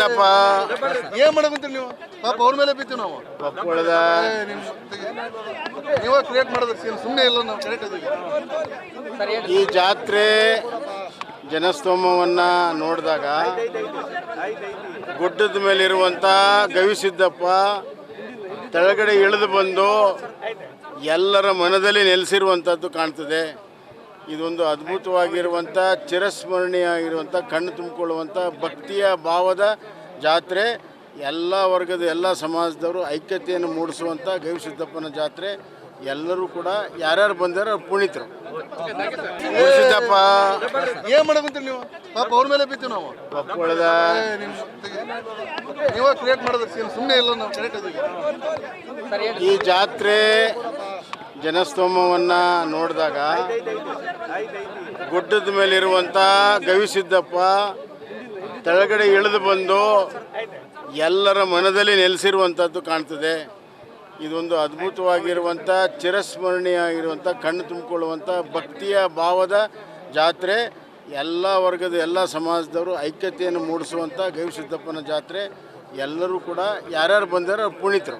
ಮುಗಿಸಿದಪ್ಪ. ಏನ್ ಮಾಡಕಂತೀರಿ ನೀವು? ಪಾಪ ಅವ್ರ ಮೇಲೆ ಬಿತ್ತೀವಿ ನಾವು. ಕೊಪ್ಪಳದ ನೀವ ಕ್ರಿಯೇಟ್ ಮಾಡೋದಕ್ಕೆ ಸುಮ್ಮನೆ ಇಲ್ಲ, ನಾವು ಕರೆಕ್ಟ್ ಇದೀವಿ. ಈ ಜಾತ್ರೆ ಜನಸ್ತೋಮವನ್ನು ನೋಡಿದಾಗ ಗುಡ್ಡದ ಮೇಲಿರುವಂಥ ಗವಿಸಿದ್ದಪ್ಪ ತೆಳಗಡೆ ಇಳಿದು ಬಂದು ಎಲ್ಲರ ಮನದಲ್ಲಿ ನೆಲೆಸಿರುವಂಥದ್ದು ಕಾಣ್ತದೆ. ಇದೊಂದು ಅದ್ಭುತವಾಗಿರುವಂಥ ಚಿರಸ್ಮರಣೀಯವಾಗಿರುವಂಥ ಕಣ್ಣು ತುಂಬಿಕೊಳ್ಳುವಂಥ ಭಕ್ತಿಯ ಭಾವದ ಜಾತ್ರೆ. ಎಲ್ಲ ವರ್ಗದ ಎಲ್ಲ ಸಮಾಜದವರು ಐಕ್ಯತೆಯನ್ನು ಮೂಡಿಸುವಂಥ ಗವಿಸಿದ್ದಪ್ಪನ ಜಾತ್ರೆ. ಎಲ್ಲರೂ ಕೂಡ ಯಾರ್ಯಾರು ಬಂದಾರೋ ಅವ್ರು ಪುನೀತರು. ಮುಗಿಸಿದಪ್ಪ. ಏನ್ ಮಾಡಕಂತೀರಿ ನೀವು? ಪಾಪ ಅವ್ರ ಮೇಲೆ ಬಿತ್ತೀವಿ ನಾವು. ಕೊಪ್ಪಳದ ನೀವ ಕ್ರಿಯೇಟ್ ಮಾಡೋದಕ್ಕೆ ಸುಮ್ಮನೆ ಇಲ್ಲ, ನಾವು ಕರೆಕ್ಟ್ ಇದೀವಿ. ಈ ಜಾತ್ರೆ ಜನಸ್ತೋಮವನ್ನು ನೋಡಿದಾಗ ಗುಡ್ಡದ ಮೇಲಿರುವಂಥ ಗವಿಸಿದ್ದಪ್ಪ ತೆಳಗಡೆ ಇಳಿದು ಬಂದು ಎಲ್ಲರ ಮನದಲ್ಲಿ ನೆಲೆಸಿರುವಂಥದ್ದು ಕಾಣ್ತದೆ. ಇದೊಂದು ಅದ್ಭುತವಾಗಿರುವಂಥ ಚಿರಸ್ಮರಣೀಯವಾಗಿರುವಂಥ ಕಣ್ಣು ತುಂಬಿಕೊಳ್ಳುವಂಥ ಭಕ್ತಿಯ ಭಾವದ ಜಾತ್ರೆ. ಎಲ್ಲ ವರ್ಗದ ಎಲ್ಲ ಸಮಾಜದವರು ಐಕ್ಯತೆಯನ್ನು ಮೂಡಿಸುವಂಥ ಗವಿಸಿದ್ದಪ್ಪನ ಜಾತ್ರೆ. ಎಲ್ಲರೂ ಕೂಡ ಯಾರ್ಯಾರು ಬಂದಾರೋ ಅವ್ರು ಪುನೀತರು.